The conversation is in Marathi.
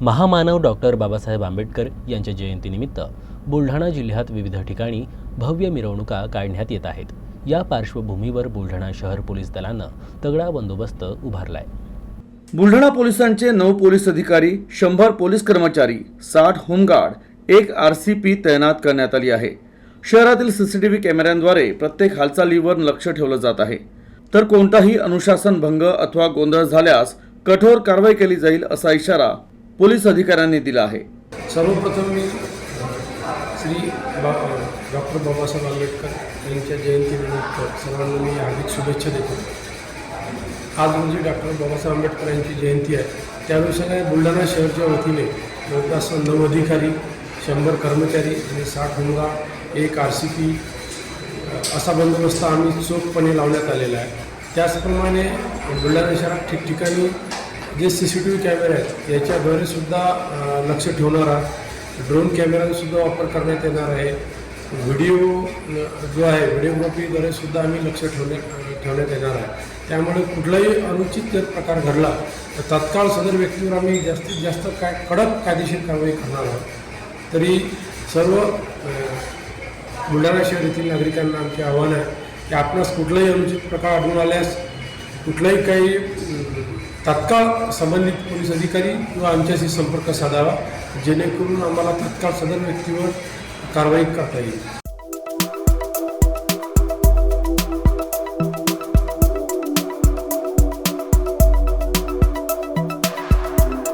महामानव डॉक्टर बाबासाहेब आंबेडकर यांच्या जयंतीनिमित्त बुलढाणा जिल्ह्यात विविध ठिकाणी भव्य मिरवणुका काढण्यात येत आहेत। या पार्श्वभूमीवर बुलढाणा शहर पोलीस दलानं तगडा बंदोबस्त उभारलाय। बुलढाणा पोलिसांचे 9 पोलीस अधिकारी, 100 पोलीस कर्मचारी, 60 होमगार्ड, 1 RCP तैनात करण्यात आली आहे। शहरातील सीसीटीव्ही कॅमेऱ्यांद्वारे प्रत्येक हालचालीवर लक्ष ठेवलं जात आहे, तर कोणताही अनुशासन भंग अथवा गोंधळ झाल्यास कठोर कारवाई केली जाईल असा इशारा पोलीस अधिकाऱ्यांनी दिला आहे। सर्वप्रथम मी श्री डॉक्टर बाबासाहेब आंबेडकर यांच्या जयंतीनिमित्त सर्वांना मी हार्दिक शुभेच्छा देतो। आज रोजी डॉक्टर बाबासाहेब आंबेडकर यांची जयंती आहे, त्यानुसार बुलढाणा शहरच्या वतीने जवळपास 9 अधिकारी, 100 कर्मचारी आणि 60 होमगार्ड, 1 RCP असा बंदोबस्त आम्ही चोखपणे लावण्यात आलेला आहे। त्याचप्रमाणे बुलढाणा शहरात ठिकठिकाणी जे CCTV कॅमेरे आहेत याच्याद्वारे सुद्धा लक्ष ठेवणार आहात। ड्रोन कॅमेऱ्यांसुद्धा वापर करण्यात येणार आहे। व्हिडिओ जो आहे व्हिडिओग्राफीद्वारे सुद्धा आम्ही लक्ष ठेवण्यात येणार आहे। त्यामुळे कुठलाही अनुचित जर प्रकार घडला तर तात्काळ सदर व्यक्तीवर आम्ही जास्तीत जास्त कडक कायदेशीर कारवाई करणार आहोत। तरी सर्व बुलढाणा शहर येथील नागरिकांना आमचे आव्हान आहे की आपणास कुठलाही अनुचित प्रकार आढळून आल्यास कुठलाही काही तात्काळ संबंधित पोलीस अधिकारी किंवा आमच्याशी संपर्क साधावा, जेणेकरून आम्हाला तात्काळ सदर व्यक्तीवर कारवाई करता येईल।